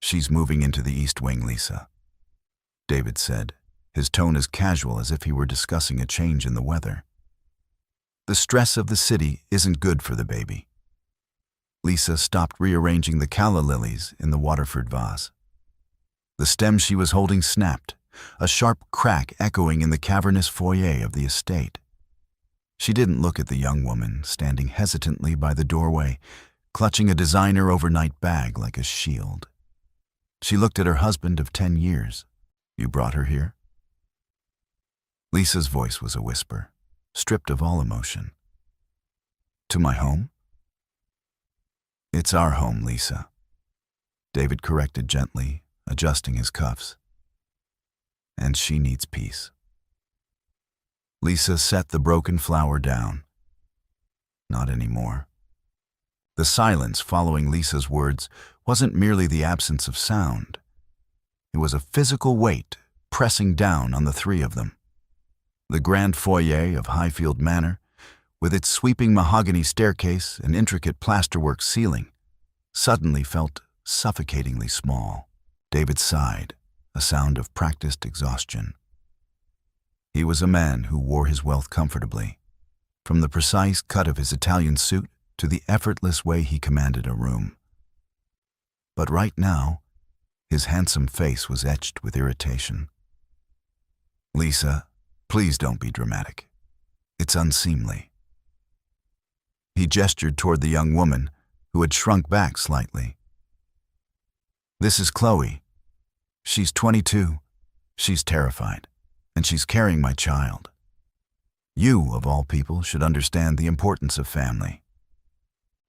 "She's moving into the East Wing, Lisa," David said, his tone as casual as if he were discussing a change in the weather. "The stress of the city isn't good for the baby." Lisa stopped rearranging the calla lilies in the Waterford vase. The stem she was holding snapped, a sharp crack echoing in the cavernous foyer of the estate. She didn't look at the young woman standing hesitantly by the doorway, clutching a designer overnight bag like a shield. She looked at her husband of 10 years. "You brought her here?" Lisa's voice was a whisper, stripped of all emotion. "To my home?" "It's our home, Lisa," David corrected gently, adjusting his cuffs. "And she needs peace." Lisa set the broken flower down. Not anymore. The silence following Lisa's words wasn't merely the absence of sound. It was a physical weight pressing down on the three of them. The grand foyer of Highfield Manor, with its sweeping mahogany staircase and intricate plasterwork ceiling, suddenly felt suffocatingly small. David sighed, a sound of practiced exhaustion. He was a man who wore his wealth comfortably, from the precise cut of his Italian suit to the effortless way he commanded a room. But right now, his handsome face was etched with irritation. "Lisa, please don't be dramatic. It's unseemly." He gestured toward the young woman, who had shrunk back slightly. "This is Chloe. She's 22. She's terrified, and she's carrying my child. You, of all people, should understand the importance of family."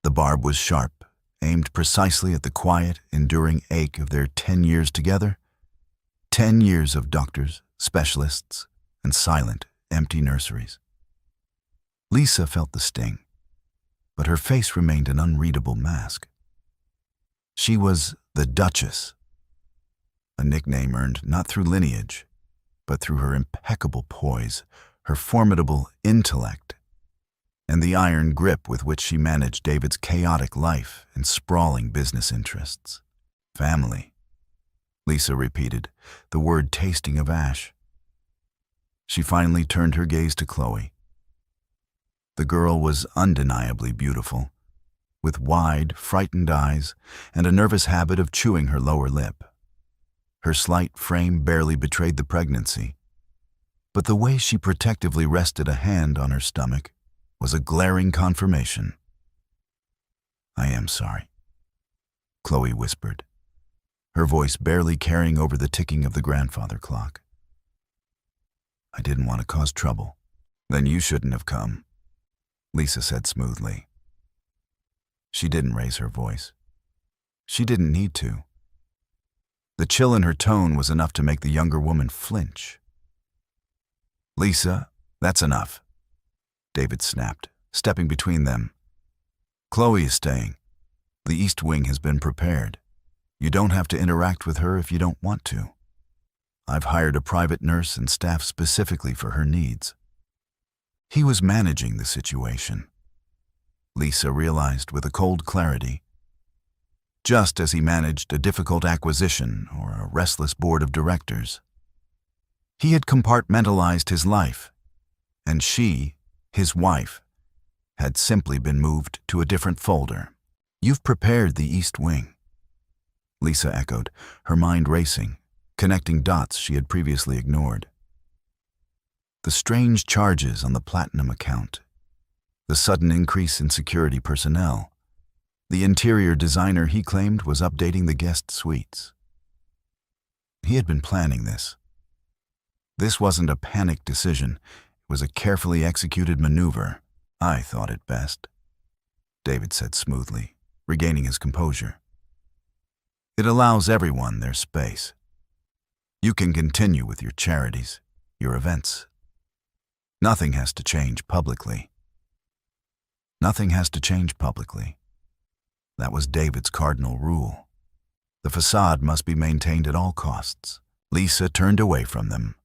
The barb was sharp, aimed precisely at the quiet, enduring ache of their 10 years together. 10 years of doctors, specialists, and silent, empty nurseries. Lisa felt the sting, but her face remained an unreadable mask. She was the Duchess, a nickname earned not through lineage, but through her impeccable poise, her formidable intellect, and the iron grip with which she managed David's chaotic life and sprawling business interests. "Family," Lisa repeated, the word tasting of ash. She finally turned her gaze to Chloe. The girl was undeniably beautiful, with wide, frightened eyes and a nervous habit of chewing her lower lip. Her slight frame barely betrayed the pregnancy, but the way she protectively rested a hand on her stomach was a glaring confirmation. "I am sorry," Chloe whispered, her voice barely carrying over the ticking of the grandfather clock. "I didn't want to cause trouble." "Then you shouldn't have come," Lisa said smoothly. She didn't raise her voice. She didn't need to. The chill in her tone was enough to make the younger woman flinch. "Lisa, that's enough," David snapped, stepping between them. "Chloe is staying. The East Wing has been prepared. You don't have to interact with her if you don't want to. I've hired a private nurse and staff specifically for her needs." He was managing the situation, Lisa realized with a cold clarity, just as he managed a difficult acquisition or a restless board of directors. He had compartmentalized his life, and she, his wife, had simply been moved to a different folder. "You've prepared the East Wing," Lisa echoed, her mind racing, connecting dots she had previously ignored. The strange charges on the Platinum account, the sudden increase in security personnel, the interior designer he claimed was updating the guest suites. He had been planning this. This wasn't a panicked decision. It was a carefully executed maneuver. "I thought it best," David said smoothly, regaining his composure. "It allows everyone their space. You can continue with your charities, your events. Nothing has to change publicly." Nothing has to change publicly. That was David's cardinal rule. The facade must be maintained at all costs. Lisa turned away from them,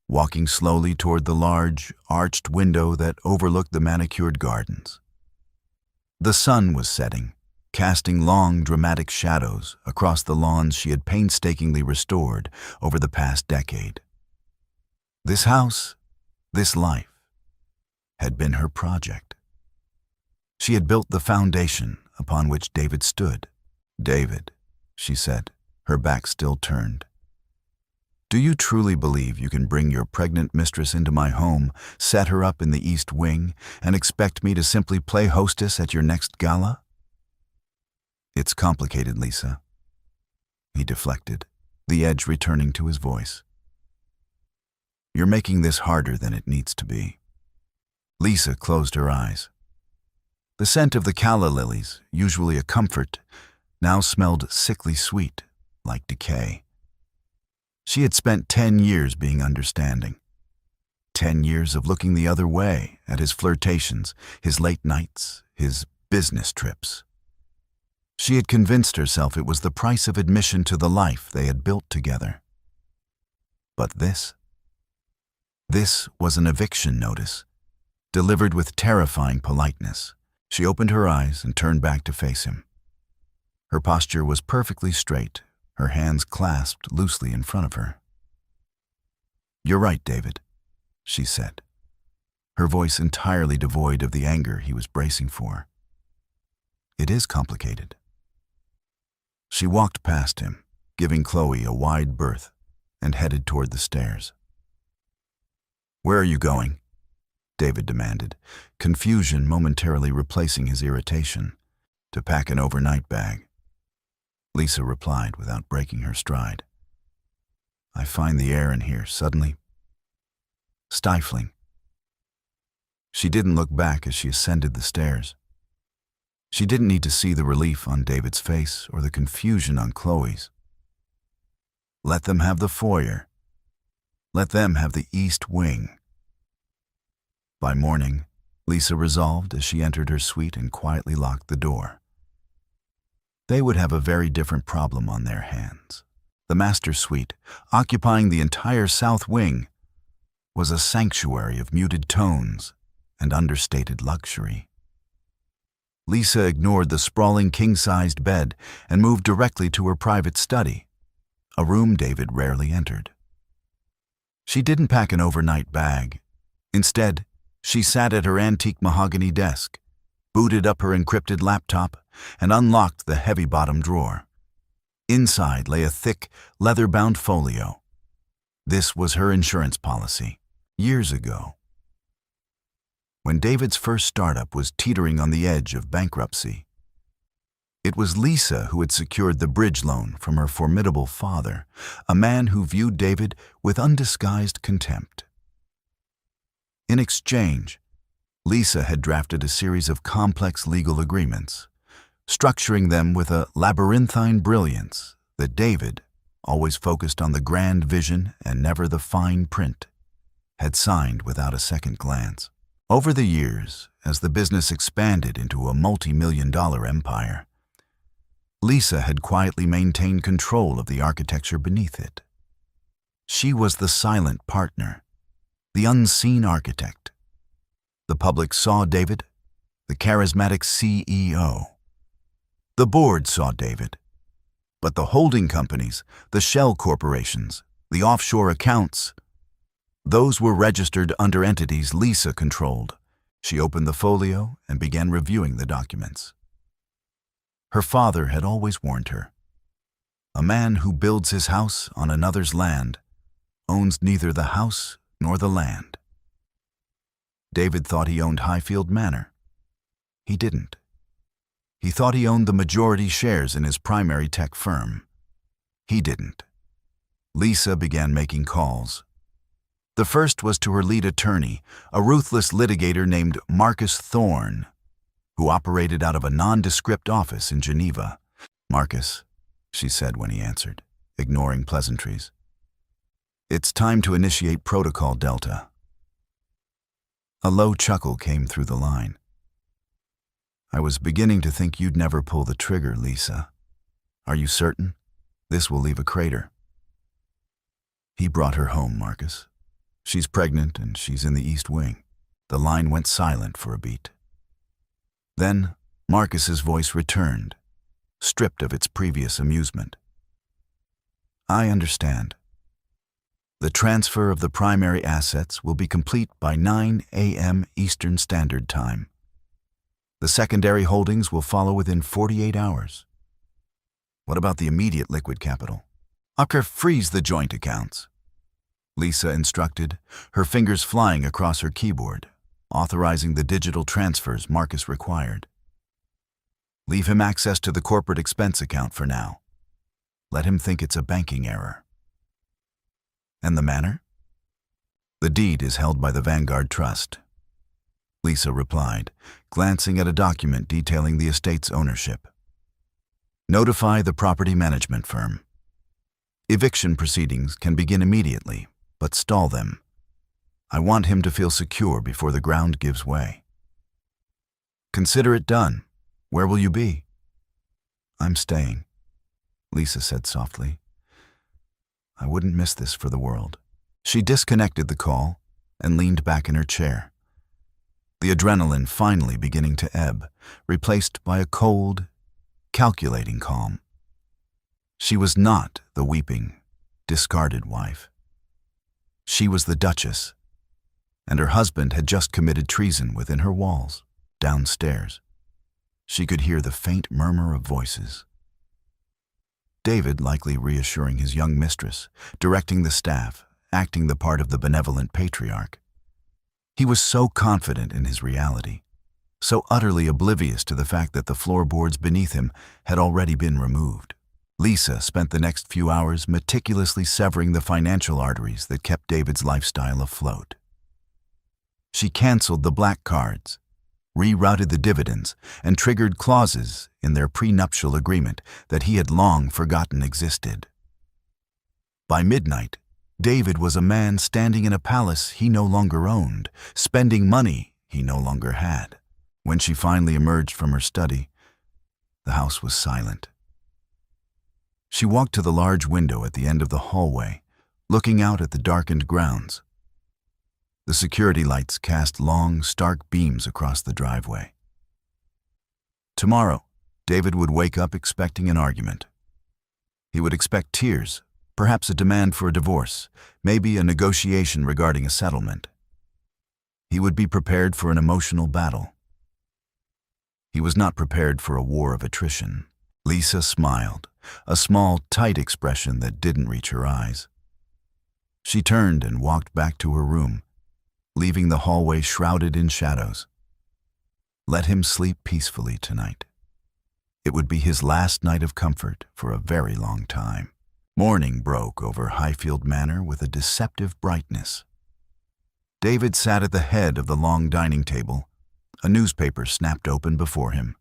walking slowly toward the large, arched window that overlooked the manicured gardens. The sun was setting, casting long, dramatic shadows across the lawns she had painstakingly restored over the past decade. This house, this life, had been her project. She had built the foundation upon which David stood. "David," she said, her back still turned, "do you truly believe you can bring your pregnant mistress into my home, set her up in the East Wing, and expect me to simply play hostess at your next gala?" "It's complicated, Lisa." He deflected, the edge returning to his voice. "You're making this harder than it needs to be." Lisa closed her eyes. The scent of the calla lilies, usually a comfort, now smelled sickly sweet, like decay. She had spent 10 years being understanding. 10 years of looking the other way at his flirtations, his late nights, his business trips. She had convinced herself it was the price of admission to the life they had built together. But this was an eviction notice, delivered with terrifying politeness. She opened her eyes and turned back to face him. Her posture was perfectly straight, her hands clasped loosely in front of her. "You're right, David," she said, her voice entirely devoid of the anger he was bracing for. "It is complicated." She walked past him, giving Chloe a wide berth, and headed toward the stairs. "Where are you going?" David demanded, confusion momentarily replacing his irritation. "To pack an overnight bag." Lisa replied without breaking her stride. "I find the air in here suddenly stifling." She didn't look back as she ascended the stairs. She didn't need to see the relief on David's face or the confusion on Chloe's. Let them have the foyer. Let them have the East Wing. By morning, Lisa resolved as she entered her suite and quietly locked the door. They would have a very different problem on their hands. The master suite, occupying the entire south wing, was a sanctuary of muted tones and understated luxury. Lisa ignored the sprawling king-sized bed and moved directly to her private study, a room David rarely entered. She didn't pack an overnight bag. Instead, she sat at her antique mahogany desk, booted up her encrypted laptop, and unlocked the heavy-bottomed drawer. Inside lay a thick, leather-bound folio. This was her insurance policy, years ago. When David's first startup was teetering on the edge of bankruptcy, it was Lisa who had secured the bridge loan from her formidable father, a man who viewed David with undisguised contempt. In exchange, Lisa had drafted a series of complex legal agreements, structuring them with a labyrinthine brilliance that David, always focused on the grand vision and never the fine print, had signed without a second glance. Over the years, as the business expanded into a multi-million-dollar empire, Lisa had quietly maintained control of the architecture beneath it. She was the silent partner, the unseen architect. The public saw David, the charismatic CEO. The board saw David, but the holding companies, the shell corporations, the offshore accounts, those were registered under entities Lisa controlled. She opened the folio and began reviewing the documents. Her father had always warned her. A man who builds his house on another's land owns neither the house nor the land. David thought he owned Highfield Manor. He didn't. He thought he owned the majority shares in his primary tech firm. He didn't. Lisa began making calls. The first was to her lead attorney, a ruthless litigator named Marcus Thorne, who operated out of a nondescript office in Geneva. "Marcus," she said when he answered, ignoring pleasantries. "It's time to initiate Protocol Delta." A low chuckle came through the line. "I was beginning to think you'd never pull the trigger, Lisa. Are you certain? This will leave a crater." He brought her home, Marcus. "She's pregnant and she's in the East Wing." The line went silent for a beat. Then Marcus's voice returned, stripped of its previous amusement. I understand. The transfer of the primary assets will be complete by 9 a.m. Eastern Standard Time. The secondary holdings will follow within 48 hours. What about the immediate liquid capital? Ocker, freeze the joint accounts, Lisa instructed, her fingers flying across her keyboard, authorizing the digital transfers Marcus required. Leave him access to the corporate expense account for now. Let him think it's a banking error. And the manor? The deed is held by the Vanguard Trust, Lisa replied, glancing at a document detailing the estate's ownership. Notify the property management firm. Eviction proceedings can begin immediately, but stall them. I want him to feel secure before the ground gives way. Consider it done. Where will you be? I'm staying, Lisa said softly. I wouldn't miss this for the world. She disconnected the call and leaned back in her chair, the adrenaline finally beginning to ebb, replaced by a cold, calculating calm. She was not the weeping, discarded wife. She was the Duchess, and her husband had just committed treason within her walls, downstairs. She could hear the faint murmur of voices. David likely reassuring his young mistress, directing the staff, acting the part of the benevolent patriarch. He was so confident in his reality, so utterly oblivious to the fact that the floorboards beneath him had already been removed. Lisa spent the next few hours meticulously severing the financial arteries that kept David's lifestyle afloat. She canceled the black cards, rerouted the dividends, and triggered clauses in their prenuptial agreement that he had long forgotten existed. By midnight, David was a man standing in a palace he no longer owned, spending money he no longer had. When she finally emerged from her study, the house was silent. She walked to the large window at the end of the hallway, looking out at the darkened grounds. The security lights cast long, stark beams across the driveway. Tomorrow, David would wake up expecting an argument. He would expect tears, perhaps a demand for a divorce, maybe a negotiation regarding a settlement. He would be prepared for an emotional battle. He was not prepared for a war of attrition. Lisa smiled, a small, tight expression that didn't reach her eyes. She turned and walked back to her room, leaving the hallway shrouded in shadows. Let him sleep peacefully tonight. It would be his last night of comfort for a very long time. Morning broke over Highfield Manor with a deceptive brightness. David sat at the head of the long dining table, a newspaper snapped open before him,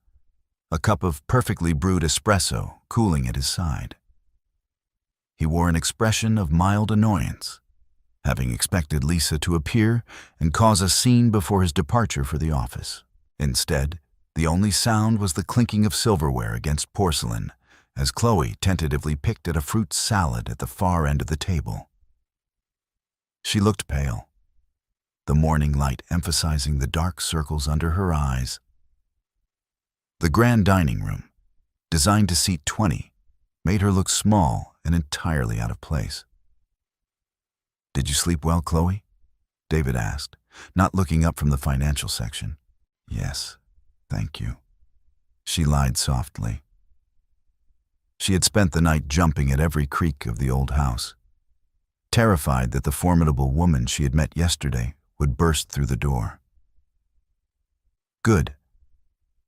a cup of perfectly brewed espresso cooling at his side. He wore an expression of mild annoyance, having expected Lisa to appear and cause a scene before his departure for the office. Instead, the only sound was the clinking of silverware against porcelain as Chloe tentatively picked at a fruit salad at the far end of the table. She looked pale, the morning light emphasizing the dark circles under her eyes. The grand dining room, designed to seat 20, made her look small and entirely out of place. "Did you sleep well, Chloe?" David asked, not looking up from the financial section. "Yes, thank you," she lied softly. She had spent the night jumping at every creak of the old house, terrified that the formidable woman she had met yesterday would burst through the door. "Good.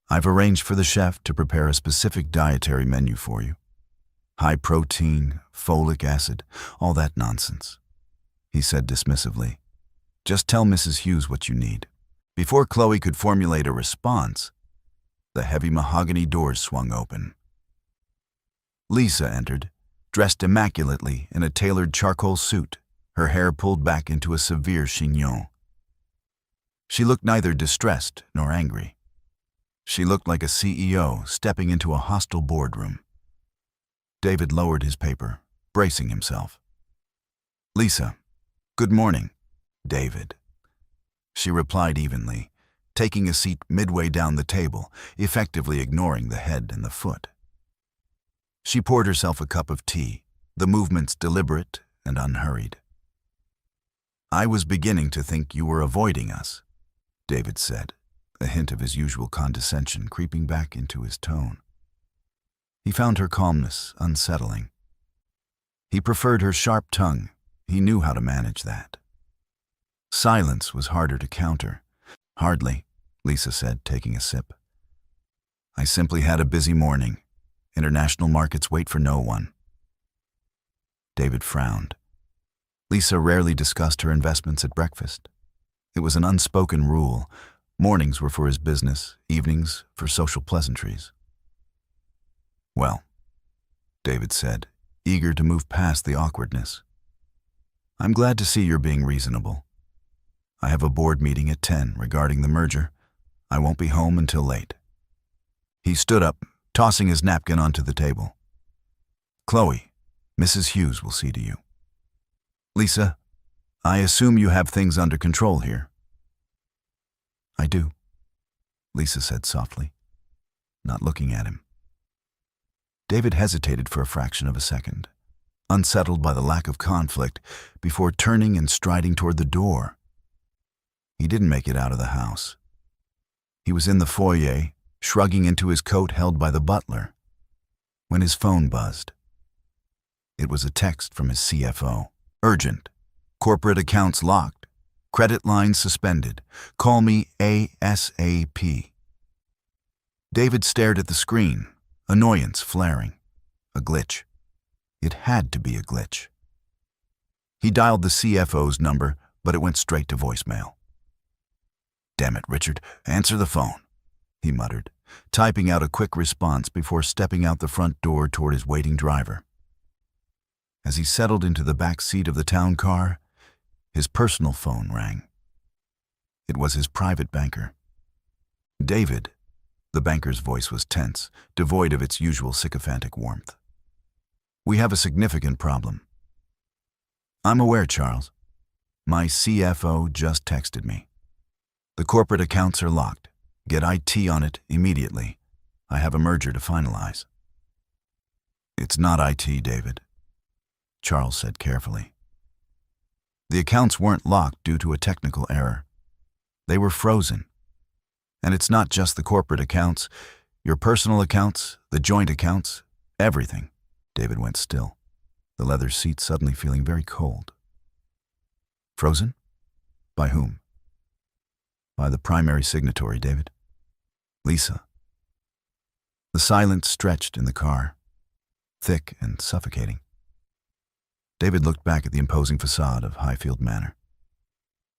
I've arranged for the chef to prepare a specific dietary menu for you. High protein, folic acid, all that nonsense," he said dismissively. "Just tell Mrs. Hughes what you need." Before Chloe could formulate a response, the heavy mahogany doors swung open. Lisa entered, dressed immaculately in a tailored charcoal suit, her hair pulled back into a severe chignon. She looked neither distressed nor angry. She looked like a CEO stepping into a hostile boardroom. David lowered his paper, bracing himself. "Lisa, good morning." "David," she replied evenly, taking a seat midway down the table, effectively ignoring the head and the foot. She poured herself a cup of tea, the movements deliberate and unhurried. "I was beginning to think you were avoiding us," David said, a hint of his usual condescension creeping back into his tone. He found her calmness unsettling. He preferred her sharp tongue. He knew how to manage that. Silence was harder to counter. "Hardly," Lisa said, taking a sip. "I simply had a busy morning. International markets wait for no one." David frowned. Lisa rarely discussed her investments at breakfast. It was an unspoken rule. Mornings were for his business, evenings for social pleasantries. "Well," David said, eager to move past the awkwardness, "I'm glad to see you're being reasonable. I have a board meeting at 10 regarding the merger. I won't be home until late." He stood up, tossing his napkin onto the table. "Chloe, Mrs. Hughes will see to you. Lisa, I assume you have things under control here." "I do," Lisa said softly, not looking at him. David hesitated for a fraction of a second, unsettled by the lack of conflict, before turning and striding toward the door. He didn't make it out of the house. He was in the foyer, shrugging into his coat held by the butler, when his phone buzzed. It was a text from his CFO. "Urgent. Corporate accounts locked. Credit lines suspended. Call me ASAP." David stared at the screen, annoyance flaring. A glitch. It had to be a glitch. He dialed the CFO's number, but it went straight to voicemail. "Damn it, Richard, answer the phone," he muttered, typing out a quick response before stepping out the front door toward his waiting driver. As he settled into the back seat of the town car, his personal phone rang. It was his private banker. "David." The banker's voice was tense, devoid of its usual sycophantic warmth. "We have a significant problem." "I'm aware, Charles. My CFO just texted me. The corporate accounts are locked. Get IT on it immediately. I have a merger to finalize." "It's not IT, David," Charles said carefully. "The accounts weren't locked due to a technical error. They were frozen. And it's not just the corporate accounts, your personal accounts, the joint accounts, everything." David went still, the leather seat suddenly feeling very cold. "Frozen? By whom?" "By the primary signatory, David. Lisa." The silence stretched in the car, thick and suffocating. David looked back at the imposing facade of Highfield Manor.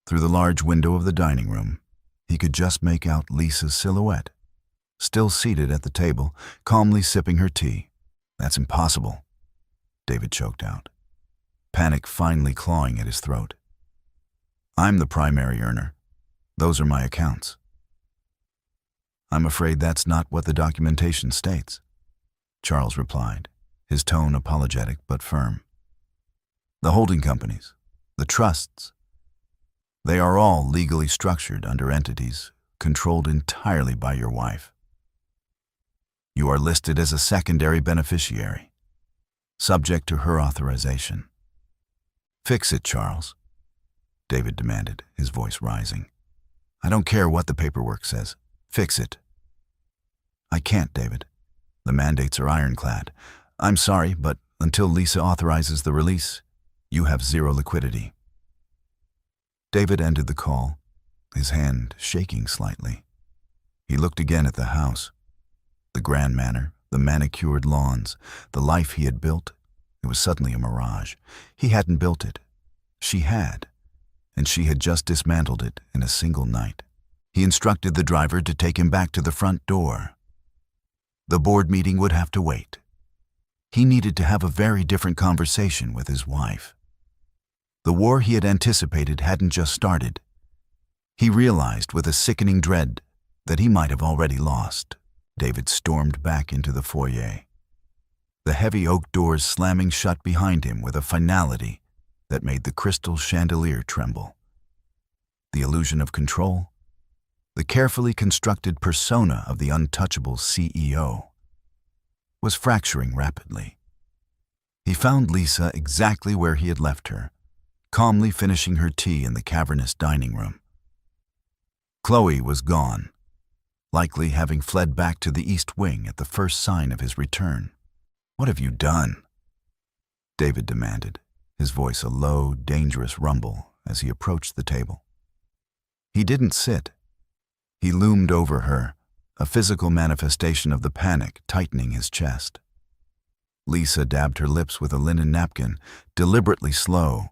Through the large window of the dining room, he could just make out Lisa's silhouette, still seated at the table, calmly sipping her tea. "That's impossible," David choked out, panic finally clawing at his throat. "I'm the primary earner. Those are my accounts." "I'm afraid that's not what the documentation states," Charles replied, his tone apologetic but firm. "The holding companies, the trusts, they are all legally structured under entities controlled entirely by your wife. You are listed as a secondary beneficiary, subject to her authorization." "Fix it, Charles," David demanded, his voice rising. "I don't care what the paperwork says. Fix it." "I can't, David. The mandates are ironclad. I'm sorry, but until Lisa authorizes the release, you have zero liquidity." David ended the call, his hand shaking slightly. He looked again at the house. The grand manor, the manicured lawns, the life he had built. It was suddenly a mirage. He hadn't built it. She had, and she had just dismantled it in a single night. He instructed the driver to take him back to the front door. The board meeting would have to wait. He needed to have a very different conversation with his wife. The war he had anticipated hadn't just started. He realized with a sickening dread that he might have already lost. David stormed back into the foyer, the heavy oak doors slamming shut behind him with a finality that made the crystal chandelier tremble. The illusion of control, the carefully constructed persona of the untouchable CEO, was fracturing rapidly. He found Lisa exactly where he had left her, calmly finishing her tea in the cavernous dining room. Chloe was gone, likely having fled back to the East Wing at the first sign of his return. "What have you done?" David demanded, his voice a low, dangerous rumble as he approached the table. He didn't sit. He loomed over her, a physical manifestation of the panic tightening his chest. Lisa dabbed her lips with a linen napkin, deliberately slow.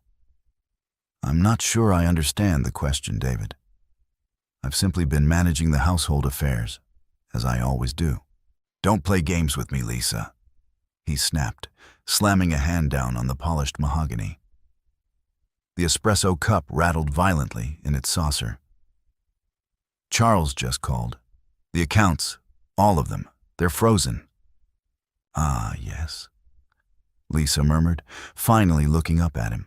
"I'm not sure I understand the question, David. I've simply been managing the household affairs, as I always do." "Don't play games with me, Lisa," he snapped, slamming a hand down on the polished mahogany. The espresso cup rattled violently in its saucer. "Charles just called. The accounts, all of them, they're frozen." "Ah, yes," Lisa murmured, finally looking up at him.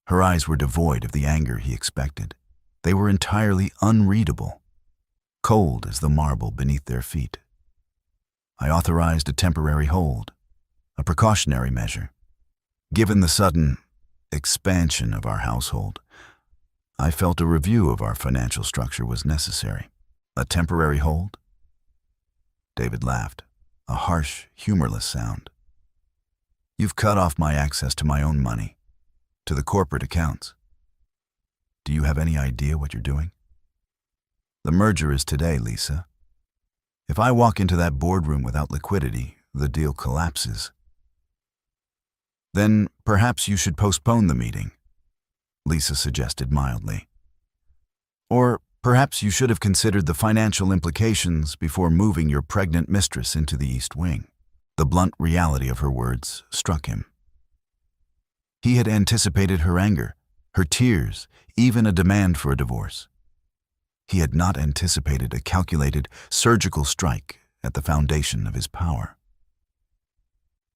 Her eyes were devoid of the anger he expected. They were entirely unreadable, cold as the marble beneath their feet. "I authorized a temporary hold, a precautionary measure. Given the sudden expansion of our household, I felt a review of our financial structure was necessary." "A temporary hold?" David laughed, a harsh, humorless sound. "You've cut off my access to my own money, to the corporate accounts. Do you have any idea what you're doing? The merger is today, Lisa. If I walk into that boardroom without liquidity, the deal collapses." "Then perhaps you should postpone the meeting," Lisa suggested mildly. "Or perhaps you should have considered the financial implications before moving your pregnant mistress into the East Wing." The blunt reality of her words struck him. He had anticipated her anger, her tears, even a demand for a divorce. He had not anticipated a calculated, surgical strike at the foundation of his power.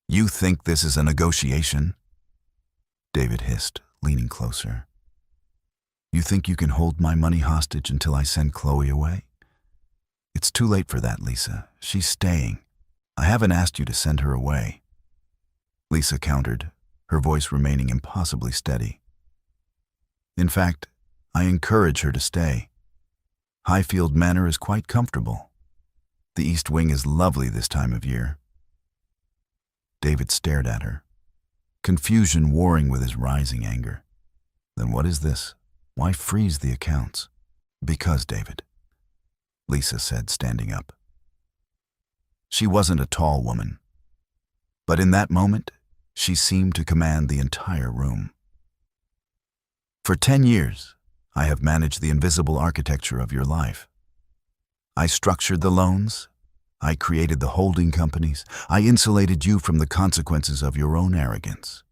"You think this is a negotiation?" David hissed, leaning closer. "You think you can hold my money hostage until I send Chloe away? It's too late for that, Lisa. She's staying. I haven't asked you to send her away." Lisa countered, her voice remaining impossibly steady. "In fact, I encourage her to stay. Highfield Manor is quite comfortable. The East Wing is lovely this time of year." David stared at her, confusion warring with his rising anger. "Then what is this? Why freeze the accounts?" "Because, David," Lisa said, standing up. She wasn't a tall woman, but in that moment, she seemed to command the entire room. "For 10 years, I have managed the invisible architecture of your life. I structured the loans, I created the holding companies, I insulated you from the consequences of your own arrogance.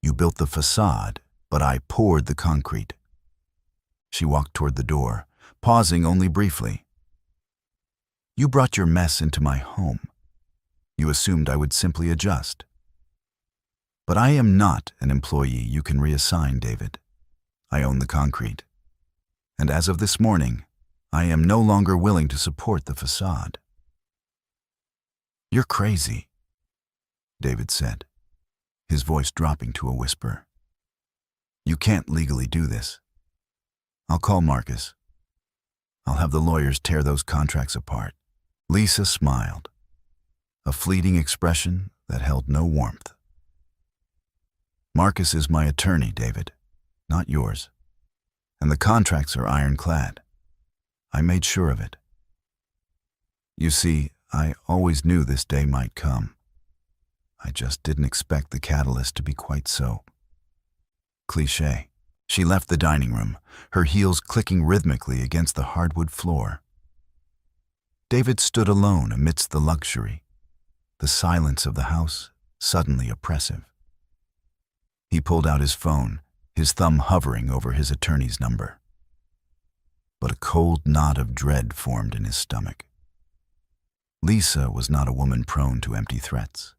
You built the facade, but I poured the concrete." She walked toward the door, pausing only briefly. "You brought your mess into my home. You assumed I would simply adjust. But I am not an employee you can reassign, David. I own the concrete. And as of this morning, I am no longer willing to support the facade." "You're crazy," David said, his voice dropping to a whisper. "You can't legally do this. I'll call Marcus. I'll have the lawyers tear those contracts apart." Lisa smiled, a fleeting expression that held no warmth. "Marcus is my attorney, David, not yours. And the contracts are ironclad. I made sure of it. You see, I always knew this day might come. I just didn't expect the catalyst to be quite so cliché." She left the dining room, her heels clicking rhythmically against the hardwood floor. David stood alone amidst the luxury, the silence of the house suddenly oppressive. He pulled out his phone, his thumb hovering over his attorney's number. But a cold knot of dread formed in his stomach. Lisa was not a woman prone to empty threats.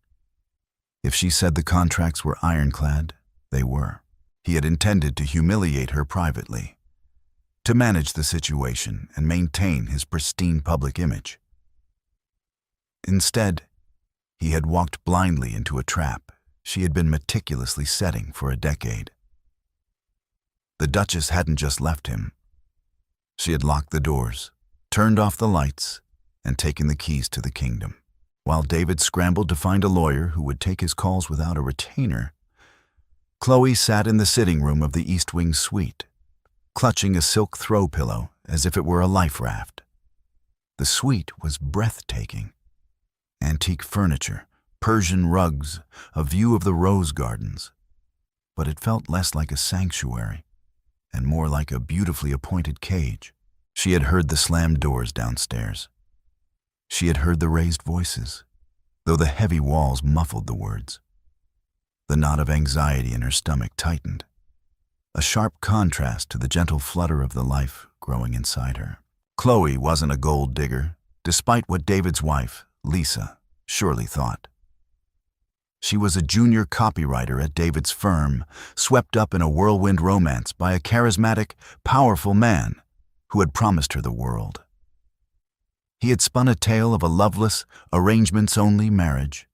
If she said the contracts were ironclad, they were. He had intended to humiliate her privately, to manage the situation and maintain his pristine public image. Instead, He had walked blindly into a trap she had been meticulously setting for a decade. The Duchess hadn't just left him. She had locked the doors, turned off the lights, and taken the keys to the kingdom. While David scrambled to find a lawyer who would take his calls without a retainer, Chloe sat in the sitting room of the East Wing suite, clutching a silk throw pillow as if it were a life raft. The suite was breathtaking. Antique furniture, Persian rugs, a view of the rose gardens. But it felt less like a sanctuary and more like a beautifully appointed cage. She had heard the slammed doors downstairs. She had heard the raised voices, though the heavy walls muffled the words. The knot of anxiety in her stomach tightened, a sharp contrast to the gentle flutter of the life growing inside her. Chloe wasn't a gold digger, despite what David's wife, Lisa, surely thought. She was a junior copywriter at David's firm, swept up in a whirlwind romance by a charismatic, powerful man who had promised her the world. He had spun a tale of a loveless, arrangements-only marriage,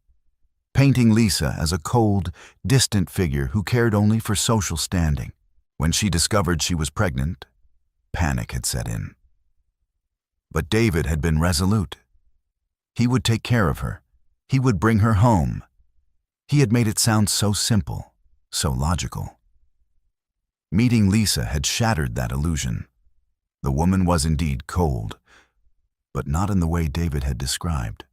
painting Lisa as a cold, distant figure who cared only for social standing. When she discovered she was pregnant, panic had set in. But David had been resolute. He would take care of her. He would bring her home. He had made it sound so simple, so logical. Meeting Lisa had shattered that illusion. The woman was indeed cold, but not in the way David had described.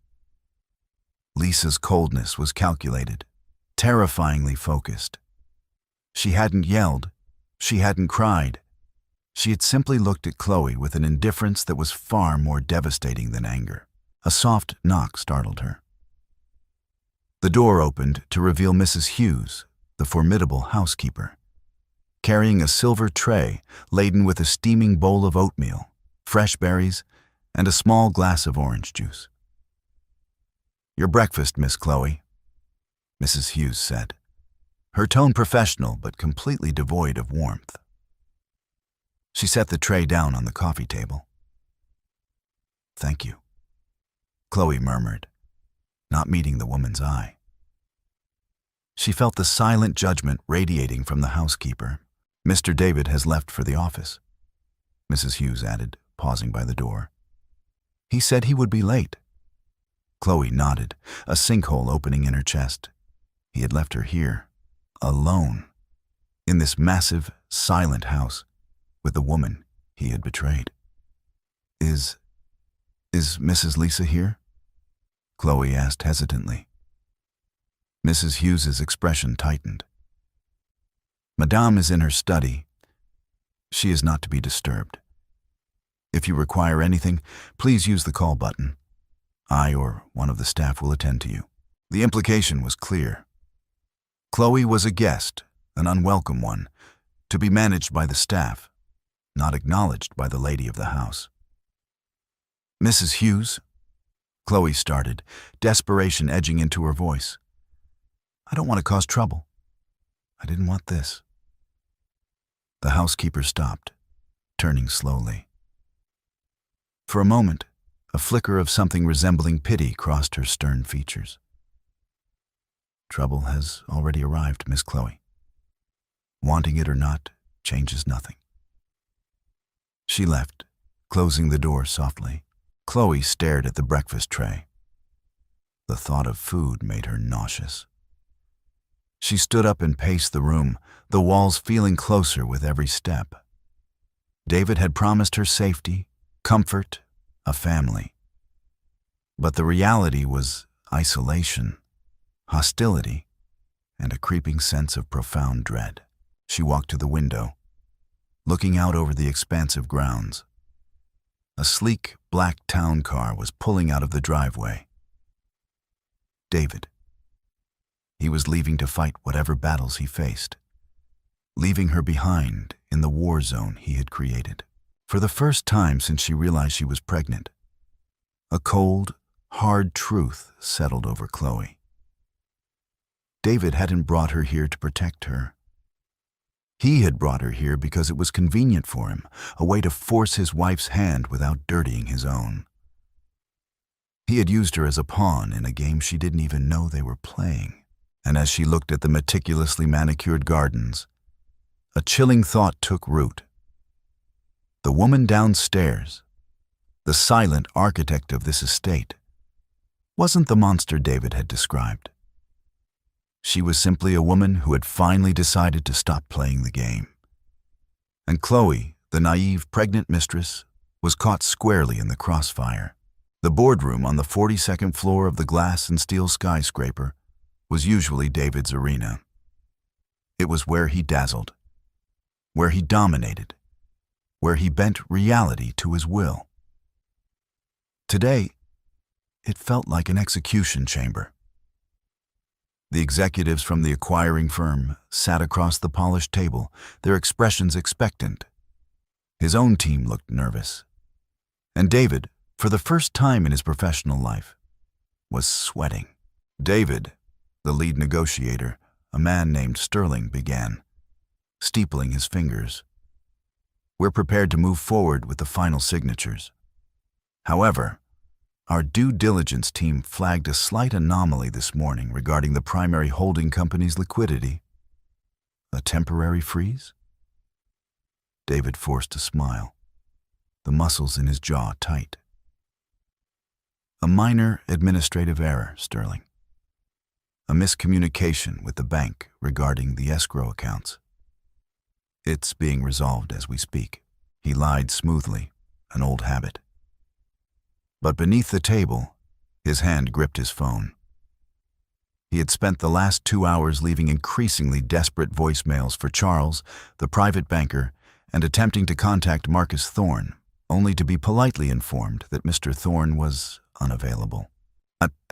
Lisa's coldness was calculated, terrifyingly focused. She hadn't yelled. She hadn't cried. She had simply looked at Chloe with an indifference that was far more devastating than anger. A soft knock startled her. The door opened to reveal Mrs. Hughes, the formidable housekeeper, carrying a silver tray laden with a steaming bowl of oatmeal, fresh berries, and a small glass of orange juice. "Your breakfast, Miss Chloe," Mrs. Hughes said, her tone professional but completely devoid of warmth. She set the tray down on the coffee table. "Thank you," Chloe murmured, not meeting the woman's eye. She felt the silent judgment radiating from the housekeeper. "Mr. David has left for the office," Mrs. Hughes added, pausing by the door. "He said he would be late." Chloe nodded, a sinkhole opening in her chest. He had left her here, alone, in this massive, silent house, with the woman he had betrayed. Is Mrs. Lisa here?" Chloe asked hesitantly. Mrs. Hughes's expression tightened. "Madame is in her study. She is not to be disturbed. If you require anything, please use the call button. I or one of the staff will attend to you." The implication was clear. Chloe was a guest, an unwelcome one, to be managed by the staff, not acknowledged by the lady of the house. "Mrs. Hughes," Chloe started, desperation edging into her voice. "I don't want to cause trouble. I didn't want this." The housekeeper stopped, turning slowly. For a moment, a flicker of something resembling pity crossed her stern features. "Trouble has already arrived, Miss Chloe. Wanting it or not changes nothing." She left, closing the door softly. Chloe stared at the breakfast tray. The thought of food made her nauseous. She stood up and paced the room, the walls feeling closer with every step. David had promised her safety, comfort, a family. But the reality was isolation, hostility, and a creeping sense of profound dread. She walked to the window, looking out over the expansive grounds. A sleek, black town car was pulling out of the driveway. David. He was leaving to fight whatever battles he faced, leaving her behind in the war zone he had created. For the first time since she realized she was pregnant, a cold, hard truth settled over Chloe. David hadn't brought her here to protect her. He had brought her here because it was convenient for him, a way to force his wife's hand without dirtying his own. He had used her as a pawn in a game she didn't even know they were playing. And as she looked at the meticulously manicured gardens, a chilling thought took root. The woman downstairs, the silent architect of this estate, wasn't the monster David had described. She was simply a woman who had finally decided to stop playing the game. And Chloe, the naive, pregnant mistress, was caught squarely in the crossfire. The boardroom on the 42nd floor of the glass and steel skyscraper was usually David's arena. It was where he dazzled, where he dominated, where he bent reality to his will. Today, it felt like an execution chamber. The executives from the acquiring firm sat across the polished table, their expressions expectant. His own team looked nervous. And David, for the first time in his professional life, was sweating. David, the lead negotiator, a man named Sterling, began, steepling his fingers. We're prepared to move forward with the final signatures. However, our due diligence team flagged a slight anomaly this morning regarding the primary holding company's liquidity. A temporary freeze? David forced a smile, the muscles in his jaw tight. A minor administrative error, Sterling. A miscommunication with the bank regarding the escrow accounts. It's being resolved as we speak. He lied smoothly, an old habit. But beneath the table, his hand gripped his phone. He had spent the last 2 hours leaving increasingly desperate voicemails for Charles, the private banker, and attempting to contact Marcus Thorne, only to be politely informed that Mr. Thorne was unavailable.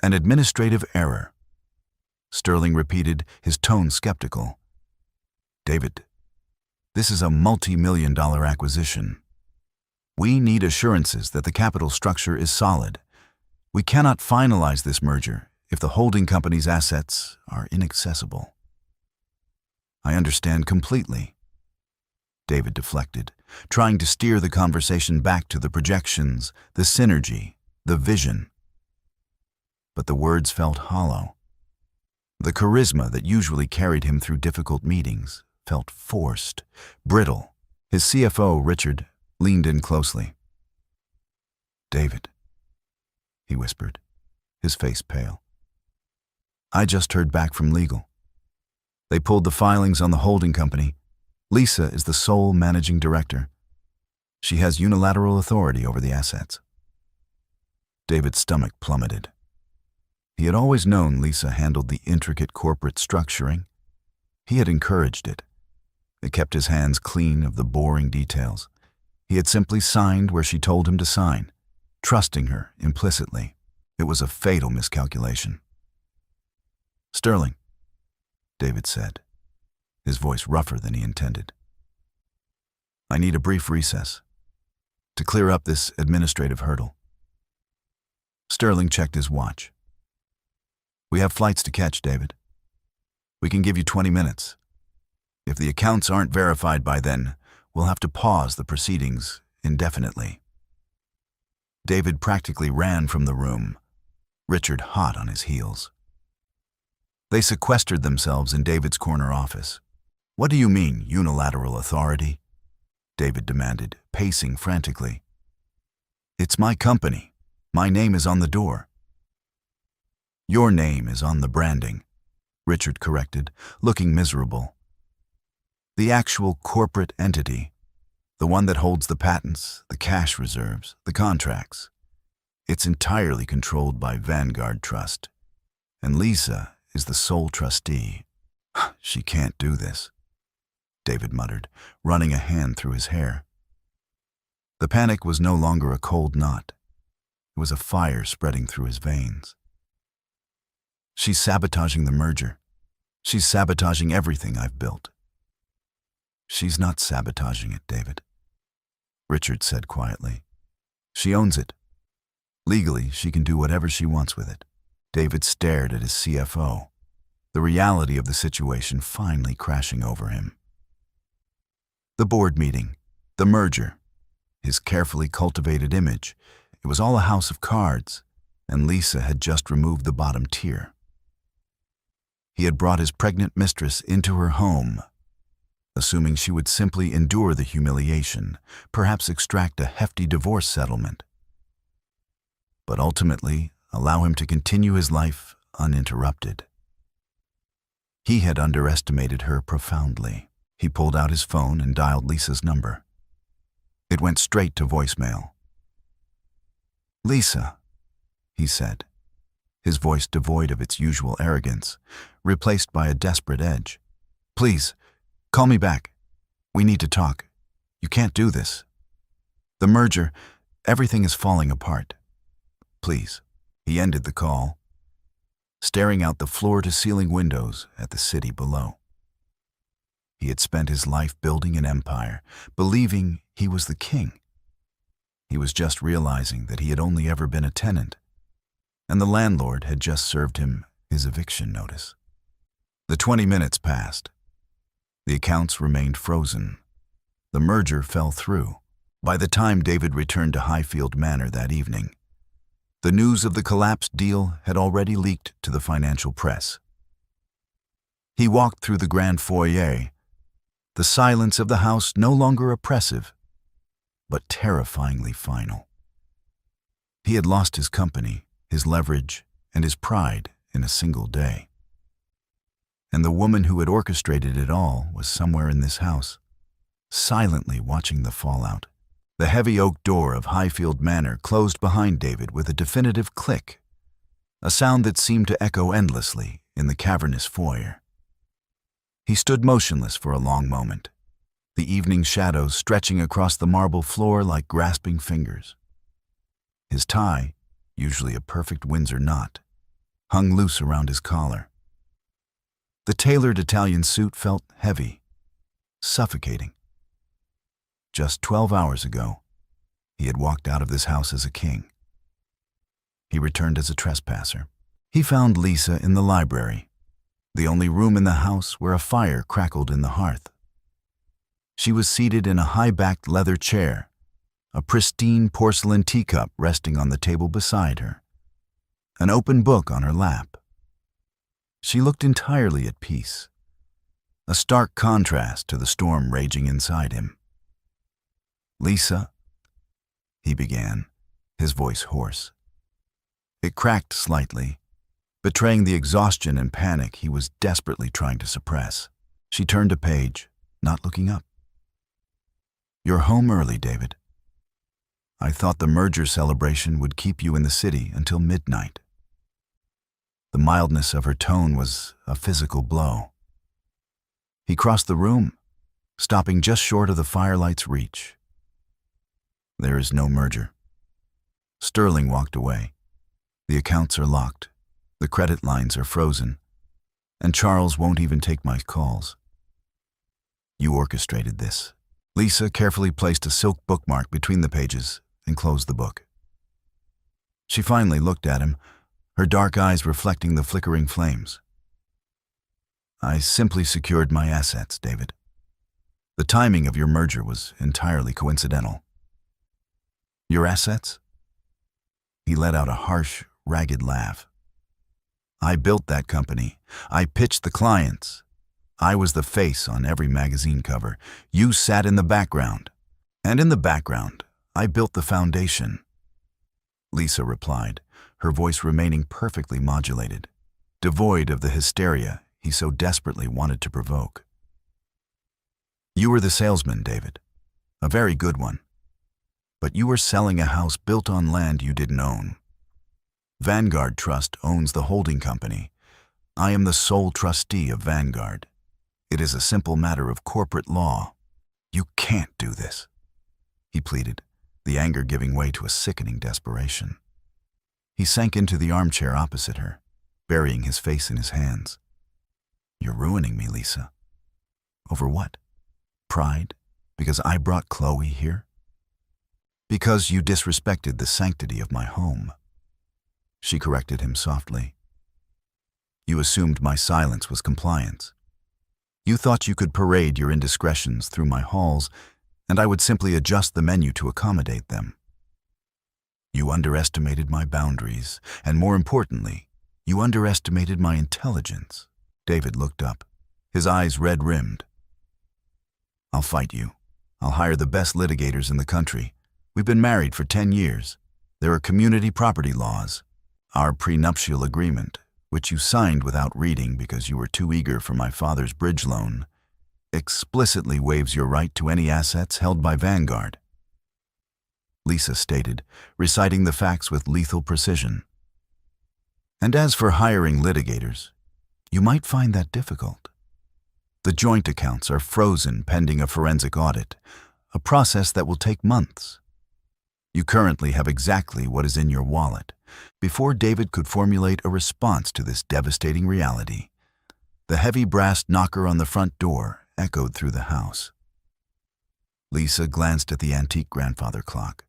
An administrative error. Sterling repeated, his tone skeptical. David, this is a multi-million-dollar acquisition. We need assurances that the capital structure is solid. We cannot finalize this merger if the holding company's assets are inaccessible. I understand completely. David deflected, trying to steer the conversation back to the projections, the synergy, the vision. But the words felt hollow. The charisma that usually carried him through difficult meetings felt forced, brittle. His CFO, Richard, leaned in closely. David, he whispered, his face pale. I just heard back from legal. They pulled the filings on the holding company. Lisa is the sole managing director. She has unilateral authority over the assets. David's stomach plummeted. He had always known Lisa handled the intricate corporate structuring. He had encouraged it. It kept his hands clean of the boring details. He had simply signed where she told him to sign, trusting her implicitly. It was a fatal miscalculation. Sterling, David said, his voice rougher than he intended. I need a brief recess to clear up this administrative hurdle. Sterling checked his watch. We have flights to catch, David. We can give you 20 minutes. If the accounts aren't verified by then, we'll have to pause the proceedings indefinitely. David practically ran from the room, Richard hot on his heels. They sequestered themselves in David's corner office. What do you mean, unilateral authority? David demanded, pacing frantically. It's my company. My name is on the door. Your name is on the branding, Richard corrected, looking miserable. The actual corporate entity, the one that holds the patents, the cash reserves, the contracts. It's entirely controlled by Vanguard Trust, and Lisa is the sole trustee. She can't do this, David muttered, running a hand through his hair. The panic was no longer a cold knot. It was a fire spreading through his veins. She's sabotaging the merger. She's sabotaging everything I've built. She's not sabotaging it, David, Richard said quietly. She owns it. Legally, she can do whatever she wants with it. David stared at his CFO, the reality of the situation finally crashing over him. The board meeting, the merger, his carefully cultivated image, it was all a house of cards. and Lisa had just removed the bottom tier. He had brought his pregnant mistress into her home, assuming she would simply endure the humiliation, perhaps extract a hefty divorce settlement, but ultimately allow him to continue his life uninterrupted. He had underestimated her profoundly. He pulled out his phone and dialed Lisa's number. It went straight to voicemail. "Lisa," he said, his voice devoid of its usual arrogance, replaced by a desperate edge. "Please, call me back. We need to talk. You can't do this. The merger, everything is falling apart. Please." He ended the call, staring out the floor-to-ceiling windows at the city below. He had spent his life building an empire, believing he was the king. He was just realizing that he had only ever been a tenant, and the landlord had just served him his eviction notice. The 20 minutes passed. The accounts remained frozen. The merger fell through. By the time David returned to Highfield Manor that evening, the news of the collapsed deal had already leaked to the financial press. He walked through the grand foyer, the silence of the house no longer oppressive, but terrifyingly final. He had lost his company, his leverage, and his pride in a single day. And the woman who had orchestrated it all was somewhere in this house, silently watching the fallout. The heavy oak door of Highfield Manor closed behind David with a definitive click, a sound that seemed to echo endlessly in the cavernous foyer. He stood motionless for a long moment, the evening shadows stretching across the marble floor like grasping fingers. His tie, usually a perfect Windsor knot, hung loose around his collar. The tailored Italian suit felt heavy, suffocating. Just 12 hours ago, he had walked out of this house as a king. He returned as a trespasser. He found Lisa in the library, the only room in the house where a fire crackled in the hearth. She was seated in a high-backed leather chair, a pristine porcelain teacup resting on the table beside her, an open book on her lap. She looked entirely at peace, a stark contrast to the storm raging inside him. "Lisa," he began, his voice hoarse. It cracked slightly, betraying the exhaustion and panic he was desperately trying to suppress. She turned a page, not looking up. "You're home early, David. I thought the merger celebration would keep you in the city until midnight." The mildness of her tone was a physical blow. He crossed the room, stopping just short of the firelight's reach. "There is no merger." Sterling walked away. "The accounts are locked, the credit lines are frozen, and Charles won't even take my calls. You orchestrated this." Lisa carefully placed a silk bookmark between the pages and closed the book. She finally looked at him, her dark eyes reflecting the flickering flames. "I simply secured my assets, David. The timing of your merger was entirely coincidental." "Your assets?" He let out a harsh, ragged laugh. "I built that company. I pitched the clients. I was the face on every magazine cover. You sat in the background. And in the background, I built the foundation." Lisa replied, her voice remaining perfectly modulated, devoid of the hysteria he so desperately wanted to provoke. "You were the salesman, David. A very good one. But you were selling a house built on land you didn't own. Vanguard Trust owns the holding company. I am the sole trustee of Vanguard. It is a simple matter of corporate law. You can't do this," he pleaded, the anger giving way to a sickening desperation. He sank into the armchair opposite her, burying his face in his hands. "You're ruining me, Lisa." "Over what? Pride? Because I brought Chloe here?" "Because you disrespected the sanctity of my home." She corrected him softly. "You assumed my silence was compliance. You thought you could parade your indiscretions through my halls, and I would simply adjust the menu to accommodate them. You underestimated my boundaries, and more importantly, you underestimated my intelligence. David looked up, his eyes red-rimmed. I'll fight you. I'll hire the best litigators in the country. We've been married for 10 years. There are community property laws. Our prenuptial agreement, which you signed without reading because you were too eager for my father's bridge loan, explicitly waives your right to any assets held by Vanguard. Lisa stated, reciting the facts with lethal precision. And as for hiring litigators, you might find that difficult. The joint accounts are frozen pending a forensic audit, a process that will take months. You currently have exactly what is in your wallet. Before David could formulate a response to this devastating reality, the heavy brass knocker on the front door echoed through the house. Lisa glanced at the antique grandfather clock.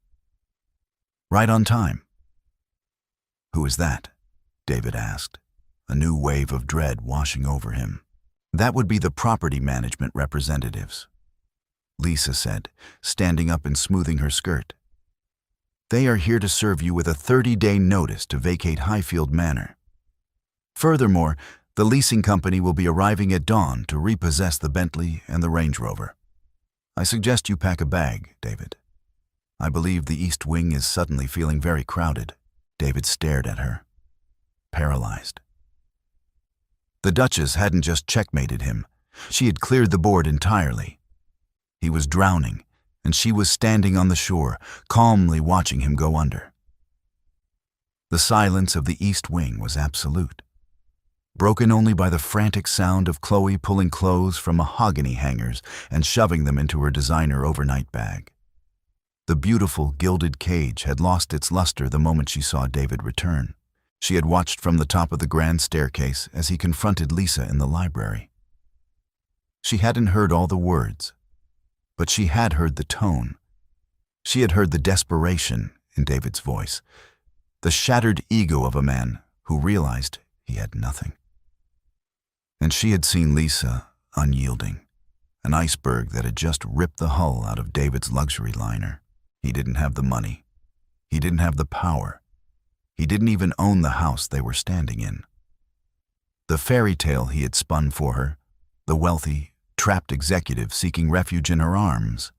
Right on time. Who is that? David asked, a new wave of dread washing over him. That would be the property management representatives, Lisa said, standing up and smoothing her skirt. They are here to serve you with a 30-day notice to vacate Highfield Manor. Furthermore, the leasing company will be arriving at dawn to repossess the Bentley and the Range Rover. I suggest you pack a bag, David. I believe the East Wing is suddenly feeling very crowded. David stared at her, paralyzed. The Duchess hadn't just checkmated him. She had cleared the board entirely. He was drowning, and she was standing on the shore, calmly watching him go under. The silence of the East Wing was absolute, broken only by the frantic sound of Chloe pulling clothes from mahogany hangers and shoving them into her designer overnight bag. The beautiful gilded cage had lost its luster the moment she saw David return. She had watched from the top of the grand staircase as he confronted Lisa in the library. She hadn't heard all the words, but she had heard the tone. She had heard the desperation in David's voice, the shattered ego of a man who realized he had nothing. And she had seen Lisa unyielding, an iceberg that had just ripped the hull out of David's luxury liner. He didn't have the money. He didn't have the power. He didn't even own the house they were standing in. The fairy tale he had spun for her, the wealthy, trapped executive seeking refuge in her arms,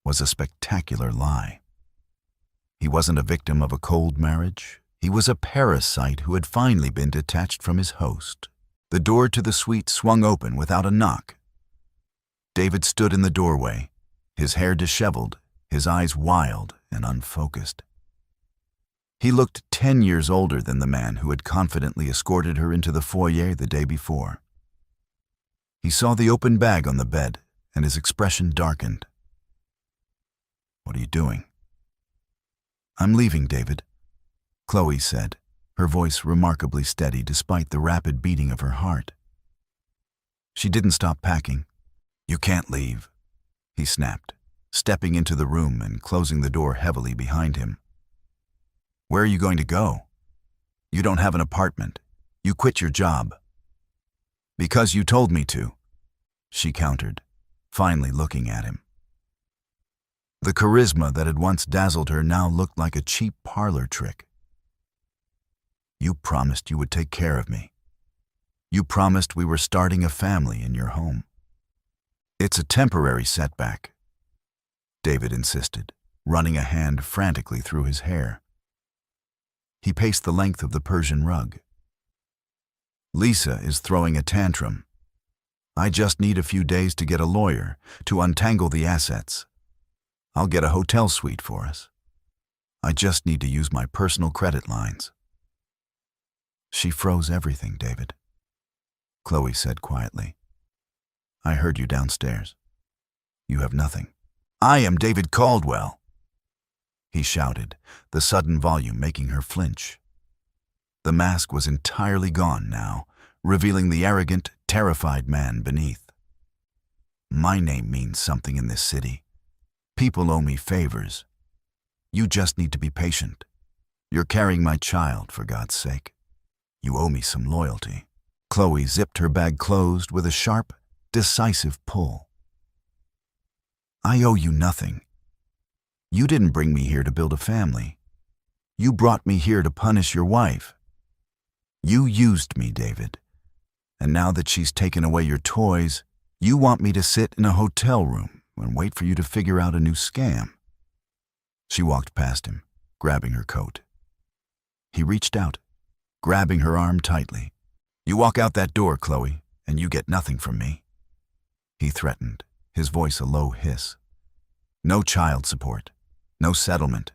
was a spectacular lie. He wasn't a victim of a cold marriage. He was a parasite who had finally been detached from his host. The door to the suite swung open without a knock. David stood in the doorway, his hair disheveled, his eyes wild and unfocused. He looked 10 years older than the man who had confidently escorted her into the foyer the day before. He saw the open bag on the bed, and his expression darkened. "What are you doing?" "I'm leaving, David," Chloe said, her voice remarkably steady despite the rapid beating of her heart. She didn't stop packing. "You can't leave," he snapped, stepping into the room and closing the door heavily behind him. "Where are you going to go? You don't have an apartment. You quit your job." "Because you told me to," she countered, finally looking at him. The charisma that had once dazzled her now looked like a cheap parlor trick. "You promised you would take care of me. You promised we were starting a family in your home." "It's a temporary setback," David insisted, running a hand frantically through his hair. He paced the length of the Persian rug. "Lisa is throwing a tantrum. I just need a few days to get a lawyer, to untangle the assets. I'll get a hotel suite for us. I just need to use my personal credit lines." "She froze everything, David," Chloe said quietly. "I heard you downstairs. You have nothing." "I am David Caldwell," he shouted, the sudden volume making her flinch. The mask was entirely gone now, revealing the arrogant, terrified man beneath. "My name means something in this city. People owe me favors. You just need to be patient. You're carrying my child, for God's sake. You owe me some loyalty." Chloe zipped her bag closed with a sharp, decisive pull. "I owe you nothing. You didn't bring me here to build a family. You brought me here to punish your wife. You used me, David. And now that she's taken away your toys, you want me to sit in a hotel room and wait for you to figure out a new scam." She walked past him, grabbing her coat. He reached out, grabbing her arm tightly. "You walk out that door, Chloe, and you get nothing from me," he threatened, his voice a low hiss. "No child support, no settlement.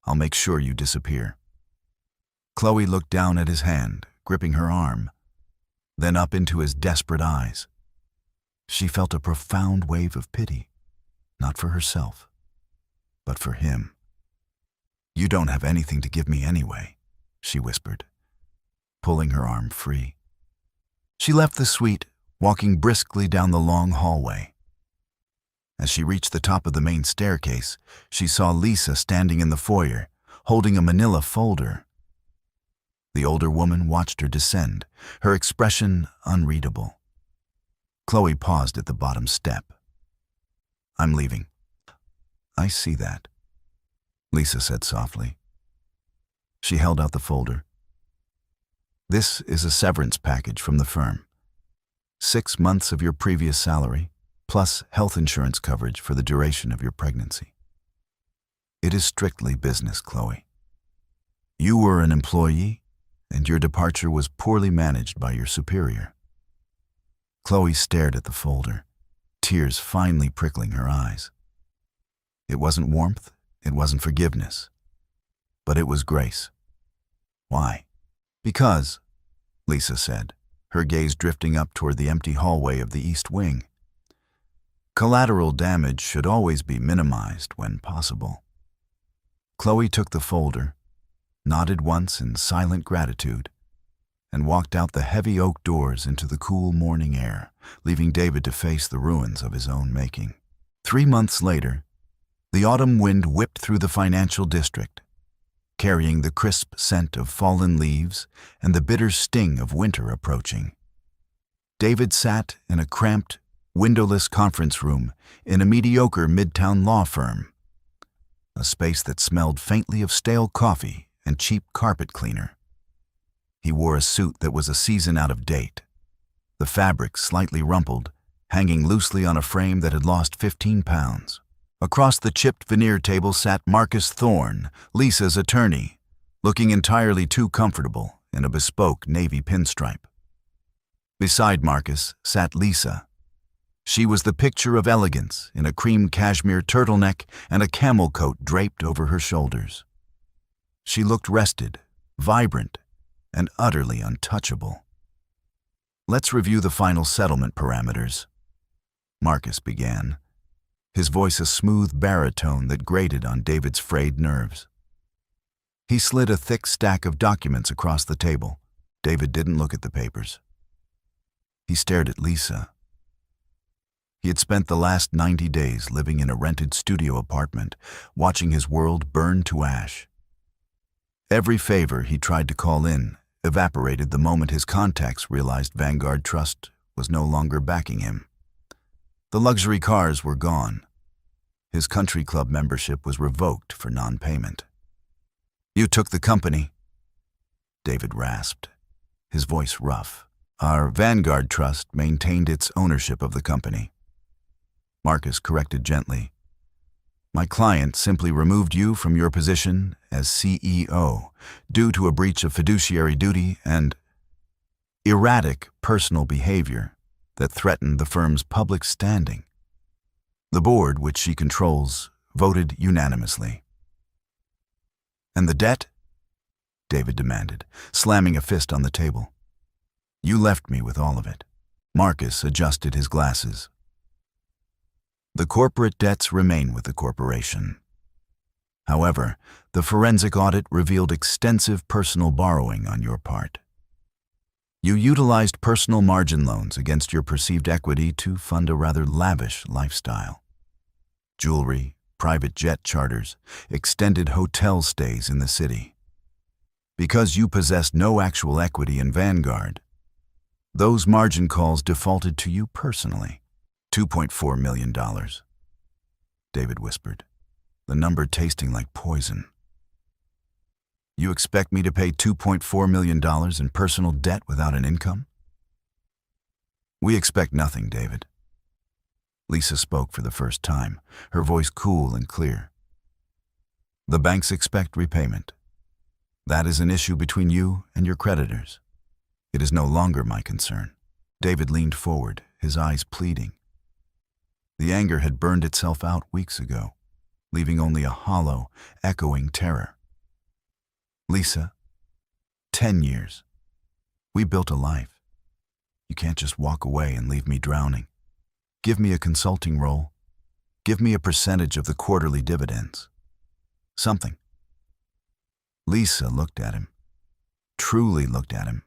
I'll make sure you disappear." Chloe looked down at his hand, gripping her arm, then up into his desperate eyes. She felt a profound wave of pity, not for herself, but for him. "You don't have anything to give me anyway," she whispered, pulling her arm free. She left the suite, walking briskly down the long hallway. As she reached the top of the main staircase, she saw Lisa standing in the foyer, holding a manila folder. The older woman watched her descend, her expression unreadable. Chloe paused at the bottom step. "I'm leaving." "I see that," Lisa said softly. She held out the folder. "This is a severance package from the firm. 6 months of your previous salary, plus health insurance coverage for the duration of your pregnancy. It is strictly business, Chloe. You were an employee, and your departure was poorly managed by your superior." Chloe stared at the folder, tears finally prickling her eyes. It wasn't warmth, it wasn't forgiveness, but it was grace. "Why?" "Because," Lisa said, her gaze drifting up toward the empty hallway of the East Wing. "Collateral damage should always be minimized when possible." Chloe took the folder, nodded once in silent gratitude, and walked out the heavy oak doors into the cool morning air, leaving David to face the ruins of his own making. 3 months later, the autumn wind whipped through the financial district, carrying the crisp scent of fallen leaves and the bitter sting of winter approaching. David sat in a cramped, windowless conference room in a mediocre midtown law firm, a space that smelled faintly of stale coffee and cheap carpet cleaner. He wore a suit that was a season out of date, the fabric slightly rumpled, hanging loosely on a frame that had lost 15 pounds. Across the chipped veneer table sat Marcus Thorne, Lisa's attorney, looking entirely too comfortable in a bespoke navy pinstripe. Beside Marcus sat Lisa. She was the picture of elegance in a cream cashmere turtleneck and a camel coat draped over her shoulders. She looked rested, vibrant, and utterly untouchable. "Let's review the final settlement parameters," Marcus began, his voice a smooth baritone that grated on David's frayed nerves. He slid a thick stack of documents across the table. David didn't look at the papers. He stared at Lisa. He had spent the last 90 days living in a rented studio apartment, watching his world burn to ash. Every favor he tried to call in evaporated the moment his contacts realized Vanguard Trust was no longer backing him. The luxury cars were gone. His country club membership was revoked for non-payment. "You took the company," David rasped, his voice rough. "Our Vanguard Trust maintained its ownership of the company." Marcus corrected gently. "My client simply removed you from your position as CEO due to a breach of fiduciary duty and erratic personal behavior that threatened the firm's public standing. The board, which she controls, voted unanimously." "And the debt?" David demanded, slamming a fist on the table. "You left me with all of it." Marcus adjusted his glasses. "The corporate debts remain with the corporation. However, the forensic audit revealed extensive personal borrowing on your part. You utilized personal margin loans against your perceived equity to fund a rather lavish lifestyle. Jewelry, private jet charters, extended hotel stays in the city. Because you possessed no actual equity in Vanguard, those margin calls defaulted to you personally. $2.4 million, David whispered, the number tasting like poison. You expect me to pay $2.4 million in personal debt without an income? We expect nothing, David. Lisa spoke for the first time, her voice cool and clear. The banks expect repayment. That is an issue between you and your creditors. It is no longer my concern. David leaned forward, his eyes pleading. The anger had burned itself out weeks ago, leaving only a hollow, echoing terror. Lisa, 10 years. We built a life. You can't just walk away and leave me drowning. Give me a consulting role. Give me a percentage of the quarterly dividends. Something. Lisa looked at him, truly looked at him,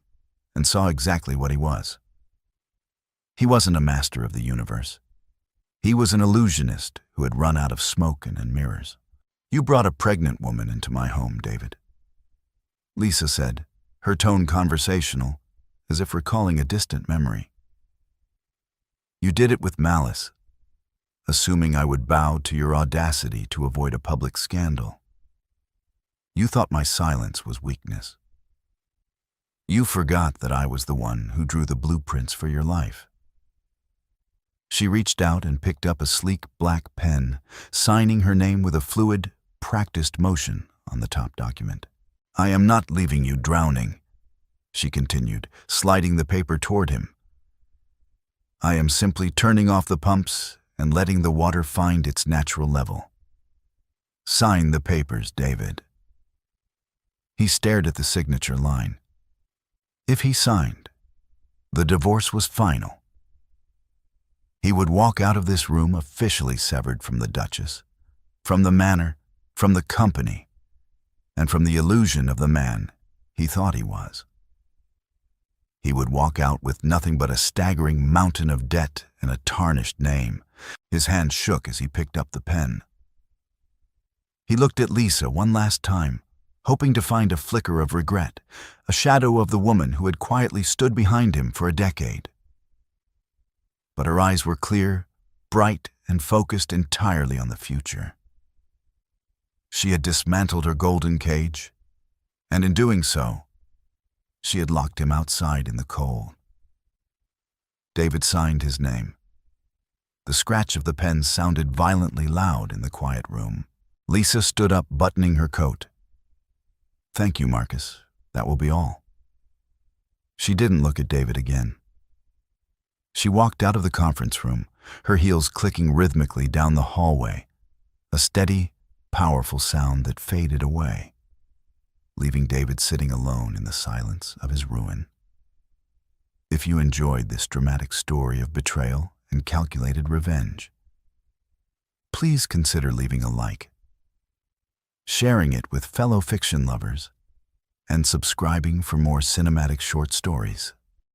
and saw exactly what he was. He wasn't a master of the universe. He was an illusionist who had run out of smoke and mirrors. You brought a pregnant woman into my home, David. Lisa said, her tone conversational, as if recalling a distant memory. You did it with malice, assuming I would bow to your audacity to avoid a public scandal. You thought my silence was weakness. You forgot that I was the one who drew the blueprints for your life. She reached out and picked up a sleek black pen, signing her name with a fluid, practiced motion on the top document. I am not leaving you drowning, she continued, sliding the paper toward him. I am simply turning off the pumps and letting the water find its natural level. Sign the papers, David. He stared at the signature line. If he signed, the divorce was final. He would walk out of this room officially severed from the Duchess, from the manor, from the company, and from the illusion of the man he thought he was. He would walk out with nothing but a staggering mountain of debt and a tarnished name. His hand shook as he picked up the pen. He looked at Lisa one last time, hoping to find a flicker of regret, a shadow of the woman who had quietly stood behind him for a decade. But her eyes were clear, bright, and focused entirely on the future. She had dismantled her golden cage, and in doing so, she had locked him outside in the cold. David signed his name. The scratch of the pen sounded violently loud in the quiet room. Lisa stood up, buttoning her coat. Thank you, Marcus. That will be all. She didn't look at David again. She walked out of the conference room, her heels clicking rhythmically down the hallway, a steady, powerful sound that faded away, leaving David sitting alone in the silence of his ruin. If you enjoyed this dramatic story of betrayal and calculated revenge, please consider leaving a like, sharing it with fellow fiction lovers, and subscribing for more cinematic short stories.